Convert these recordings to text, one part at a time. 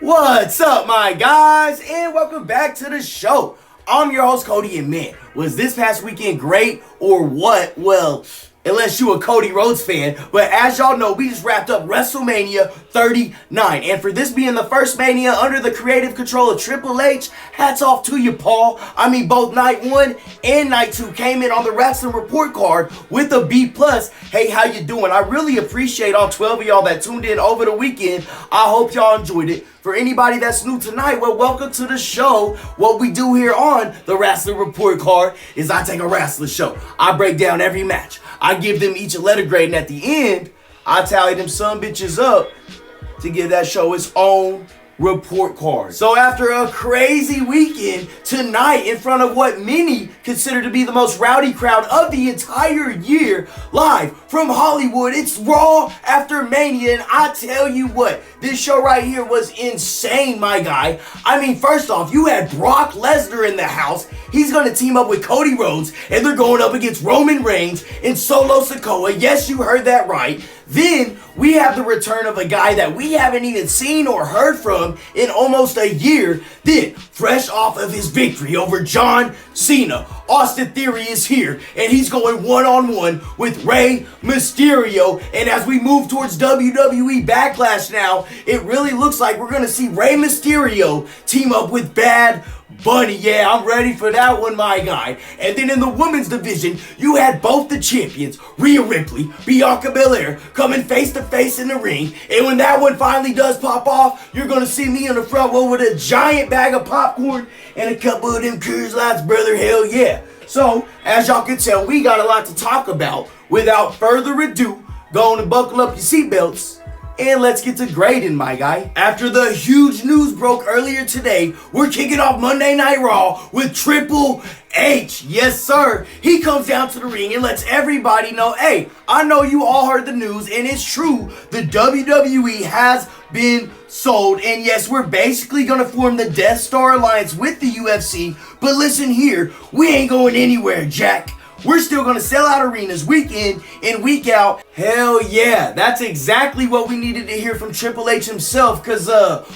What's up, my guys, and welcome back to the show. I'm your host, Cody, and man, was this past weekend great or what? Well, unless you a Cody Rhodes fan, but as y'all know, we just wrapped up WrestleMania 39, and for this being the first Mania under the creative control of Triple H, hats off to you, Paul. I mean, both Night 1 and Night 2 came in on the Wrasslin report card with a B+. Hey, how you doing? I really appreciate all 12 of y'all that tuned in over the weekend. I hope y'all enjoyed it. For anybody that's new tonight, well, welcome to the show. What we do here on the Wrasslin report card is I take a wrestler show. I break down every match. I give them each a letter grade, and at the end, I tally them some bitches up to give that show its own report card. So after a crazy weekend, tonight in front of what many consider to be the most rowdy crowd of the entire year, live from Hollywood, it's Raw after Mania, and I tell you what, this show right here was insane, my guy. I mean, first off, you had Brock Lesnar in the house. He's going to team up with Cody Rhodes, and they're going up against Roman Reigns and Solo Sikoa. Yes, you heard that right. Then we have the return of a guy that we haven't even seen or heard from in almost a year. Then, fresh off of his victory over John Cena, Austin Theory is here, and he's going one-on-one with Rey Mysterio. And as we move towards WWE Backlash now, it really looks like we're going to see Rey Mysterio team up with Bad Bunny. Yeah, I'm ready for that one, my guy. And then in the women's division, you had both the champions, Rhea Ripley, Bianca coming face to face in the ring. And when that one finally does pop off, you're gonna see me on the front row with a giant bag of popcorn and a couple of them Coors Lights, brother. Hell yeah. So, as y'all can tell, we got a lot to talk about. Without further ado, go on and buckle up your seatbelts. And let's get to grading, my guy. After the huge news broke earlier today, we're kicking off Monday Night Raw with Triple H. Yes, sir. He comes down to the ring and lets everybody know, hey, I know you all heard the news, and it's true. The WWE has been sold. And yes, we're basically going to form the Death Star Alliance with the UFC. But listen here, we ain't going anywhere, Jack. We're still going to sell out arenas week in and week out. Hell yeah. That's exactly what we needed to hear from Triple H himself, because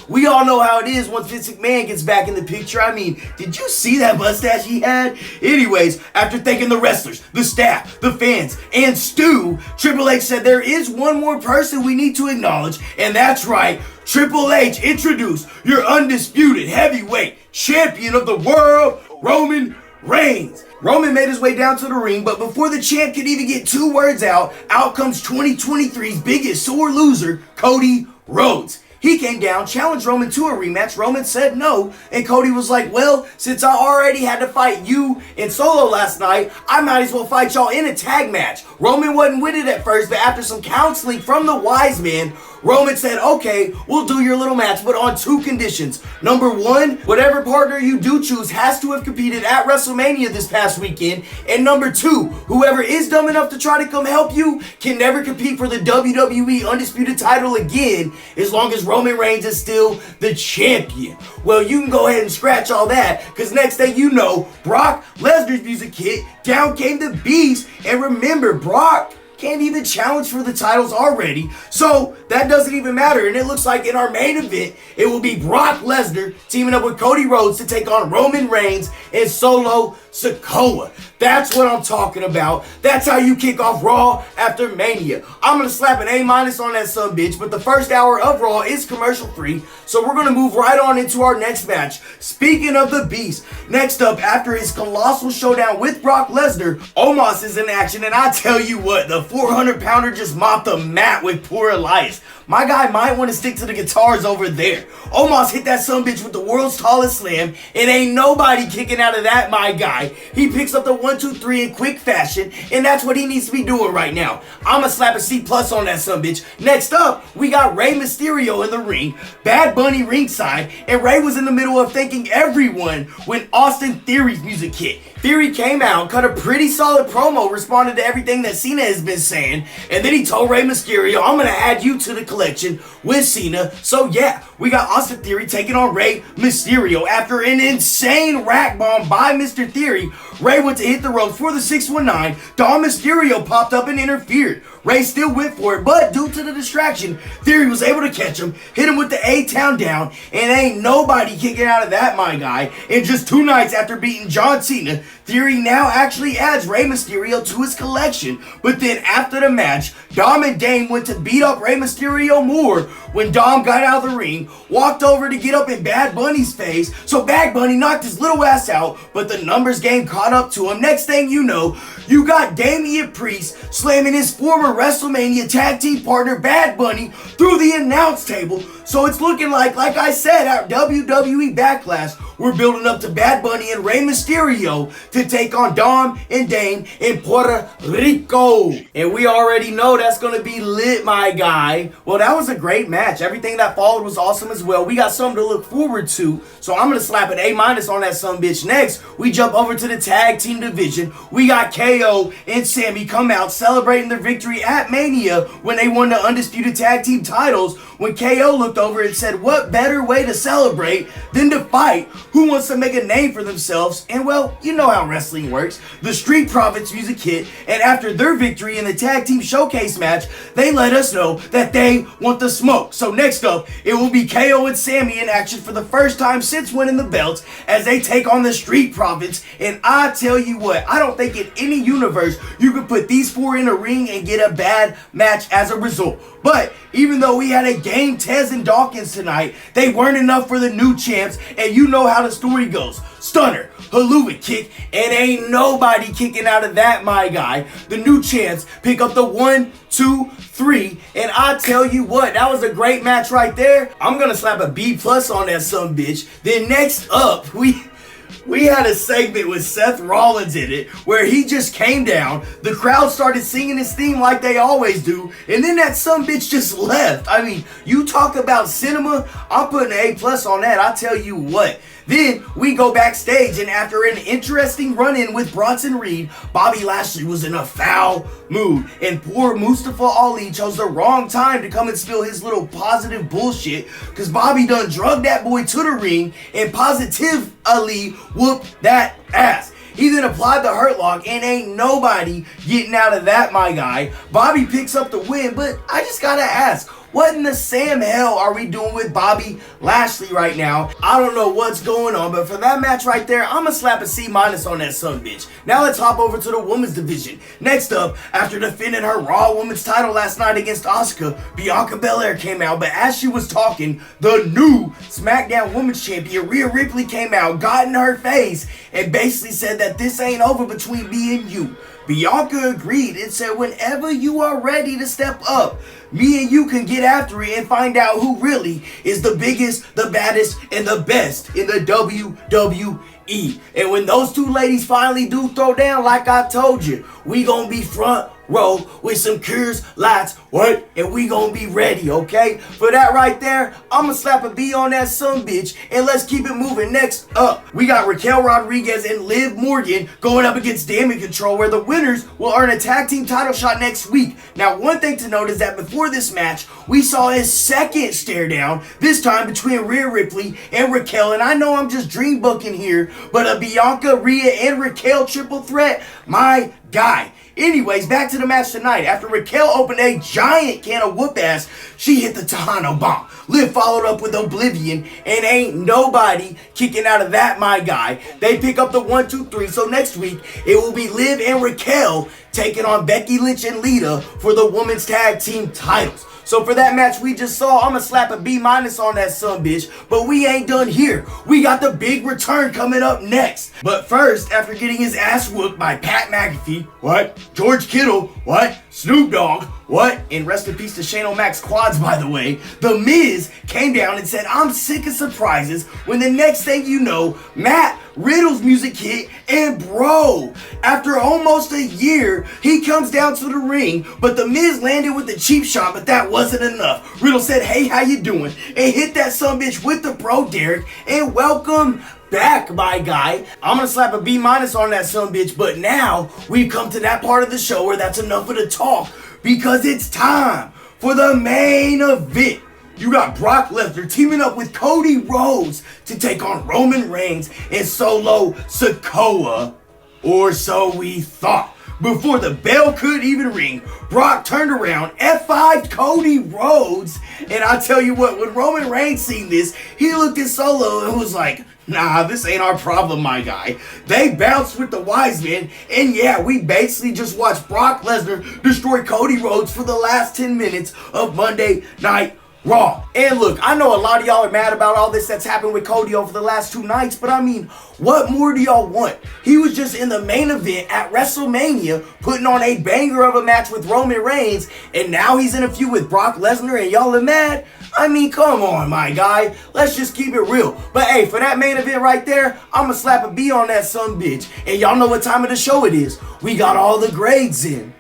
we all know how it is once Vince McMahon gets back in the picture. I mean, did you see that mustache he had? Anyways, after thanking the wrestlers, the staff, the fans, and Stu, Triple H said there is one more person we need to acknowledge, and that's right. Triple H introduced your undisputed heavyweight champion of the world, Roman Reigns. Roman made his way down to the ring, but before the champ could even get two words out comes 2023's biggest sore loser, Cody Rhodes. He came down, challenged Roman to a rematch. Roman said no, and Cody was like, well, since I already had to fight you in Solo last night, I might as well fight y'all in a tag match. Roman wasn't with it at first, but after some counseling from the wise man, Roman said, okay, we'll do your little match, but on two conditions. Number one, whatever partner you do choose has to have competed at WrestleMania this past weekend. And number two, whoever is dumb enough to try to come help you can never compete for the WWE Undisputed title again, as long as Roman Reigns is still the champion. Well, you can go ahead and scratch all that, because next thing you know, Brock Lesnar's music hit, down came the Beast, and remember, Brock can't even challenge for the titles already, so that doesn't even matter. And it looks like in our main event, it will be Brock Lesnar teaming up with Cody Rhodes to take on Roman Reigns and Solo Sikoa. That's what I'm talking about. That's how you kick off Raw after Mania. I'm going to slap an A- on that sumbitch, but the first hour of Raw is commercial free, so we're going to move right on into our next match. Speaking of the Beast, next up, after his colossal showdown with Brock Lesnar, Omos is in action, and I tell you what, the 400-pounder just mopped the mat with poor Elias. My guy might want to stick to the guitars over there. Omos hit that sumbitch with the world's tallest slam, and ain't nobody kicking out of that, my guy. He picks up the 1-2-3 in quick fashion, and that's what he needs to be doing right now. I'ma slap a C+ on that sumbitch. Next up, we got Rey Mysterio in the ring, Bad Bunny ringside, and Rey was in the middle of thanking everyone when Austin Theory's music hit. Theory came out, cut a pretty solid promo, responded to everything that Cena has been saying, and then he told Rey Mysterio, I'm gonna add you to the collection with Cena. So yeah, we got Austin Theory taking on Rey Mysterio. After an insane rack bomb by Mr. Theory, Rey went to hit the ropes for the 619. Dom Mysterio popped up and interfered. Ray still went for it, but due to the distraction, Theory was able to catch him, hit him with the A-Town down, and ain't nobody kicking out of that, my guy. In just 2 nights after beating John Cena, Theory now actually adds Rey Mysterio to his collection. But then after the match, Dom and Dame went to beat up Rey Mysterio more when Dom got out of the ring, walked over to get up in Bad Bunny's face, so Bad Bunny knocked his little ass out, but the numbers game caught up to him. Next thing you know, you got Damian Priest slamming his former WrestleMania tag team partner Bad Bunny through the announce table. So it's looking like I said, at WWE Backlash, we're building up to Bad Bunny and Rey Mysterio to take on Dom and Dame in Puerto Rico. And we already know that's going to be lit, my guy. Well, that was a great match. Everything that followed was awesome as well. We got something to look forward to. So I'm going to slap an A- on that sumbitch. Next, we jump over to the tag team division. We got KO and Sami come out celebrating their victory at Mania when they won the undisputed tag team titles. When KO looked over and said, what better way to celebrate than to fight? Who wants to make a name for themselves? And well, you know how wrestling works. The Street Profits music hit, and after their victory in the tag team showcase match, they let us know that they want the smoke. So next up, it will be KO and Sami in action for the first time since winning the belts as they take on the Street Profits. And I tell you what, I don't think in any universe you could put these 4 in a ring and get a bad match as a result. But even though we had a game Tez and Dawkins tonight, they weren't enough for the new champs, and you know how the story goes. Stunner, haluva kick, and ain't nobody kicking out of that, my guy. The new champs pick up the 1, 2, 3, and I tell you what, that was a great match right there. I'm gonna slap a B+ on that sumbitch. Then next up, we had a segment with Seth Rollins in it where he just came down, the crowd started singing his theme like they always do, and then that sumbitch just left. I mean, you talk about cinema, I'm putting an A+ on that, I tell you what. Then we go backstage, and after an interesting run-in with Bronson Reed, Bobby Lashley was in a foul mood, and poor Mustafa Ali chose the wrong time to come and spill his little positive bullshit, because Bobby done drugged that boy to the ring, and Positive Ali whooped that ass. He then applied the Hurt Lock, and ain't nobody getting out of that, my guy. Bobby picks up the win, but I just gotta ask, what in the Sam hell are we doing with Bobby Lashley right now? I don't know what's going on, but for that match right there, I'm gonna slap a C- on that sumbitch. Now let's hop over to the women's division. Next up, after defending her Raw Women's title last night against Asuka, Bianca Belair came out, but as she was talking, the new SmackDown Women's Champion Rhea Ripley came out, got in her face, and basically said that this ain't over between me and you. Bianca agreed and said whenever you are ready to step up, me and you can get after it and find out who really is the biggest, the baddest, and the best in the WWE. And when those two ladies finally do throw down, like I told you, we gonna be front row with some Coors Lights, what? And we gonna be ready, okay? For that right there, I'ma slap a B on that sumbitch, and let's keep it moving. Next up, we got Raquel Rodriguez and Liv Morgan going up against Damage Control, where the winners will earn a tag team title shot next week. Now, one thing to note is that before this match, we saw his second stare down, this time between Rhea Ripley and Raquel, and I know I'm just dream booking here, but a Bianca, Rhea, and Raquel triple threat, my guy. Anyways, back to the match tonight. After Raquel opened a giant can of whoop ass, she hit the Tejano bomb. Liv followed up with Oblivion, and ain't nobody kicking out of that, my guy. They pick up the 1, 2, 3, so next week, it will be Liv and Raquel taking on Becky Lynch and Lita for the women's tag team titles. So for that match we just saw, I'ma slap a B- on that sumbitch, but we ain't done here. We got the big return coming up next. But first, after getting his ass whooped by Pat McAfee, what? George Kittle, what? Snoop Dogg, what? And rest in peace to Shane O'Mac's quads, by the way. The Miz came down and said, I'm sick of surprises, when the next thing you know, Matt Riddle's music hit, and bro, after almost a year, he comes down to the ring, but the Miz landed with the cheap shot, but that wasn't enough. Riddle said, hey, how you doing? And hit that sumbitch with the bro Derek, and welcome back, my guy. I'm gonna slap a B- on that sumbitch, but now we've come to that part of the show where that's enough of the talk, because it's time for the main event. You got Brock Lesnar teaming up with Cody Rhodes to take on Roman Reigns and Solo Sikoa, or so we thought. before the bell could even ring, Brock turned around, F5'd Cody Rhodes, and I tell you what, when Roman Reigns seen this, he looked at Solo and was like, nah, this ain't our problem, my guy. They bounced with the wise men, and yeah, we basically just watched Brock Lesnar destroy Cody Rhodes for the last 10 minutes of Monday Night Raw. And look, I know a lot of y'all are mad about all this that's happened with Cody over the last 2 nights, but I mean, what more do y'all want? He was just in the main event at WrestleMania, putting on a banger of a match with Roman Reigns, and now he's in a feud with Brock Lesnar and y'all are mad? I mean, come on, my guy. Let's just keep it real. But hey, for that main event right there, I'ma slap a B on that sumbitch. And y'all know what time of the show it is. We got all the grades in.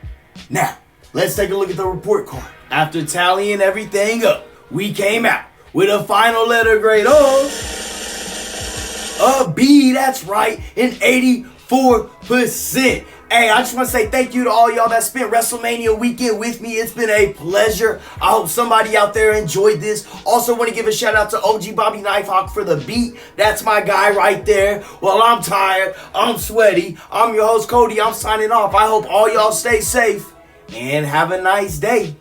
Now, let's take a look at the report card. After tallying everything up, we came out with a final letter grade of a B. That's right, an 84%. Hey, I just want to say thank you to all y'all that spent WrestleMania weekend with me. It's been a pleasure. I hope somebody out there enjoyed this. Also want to give a shout out to OG Bobby Knifehawk for the beat. That's my guy right there. Well, I'm tired. I'm sweaty. I'm your host, Cody. I'm signing off. I hope all y'all stay safe and have a nice day.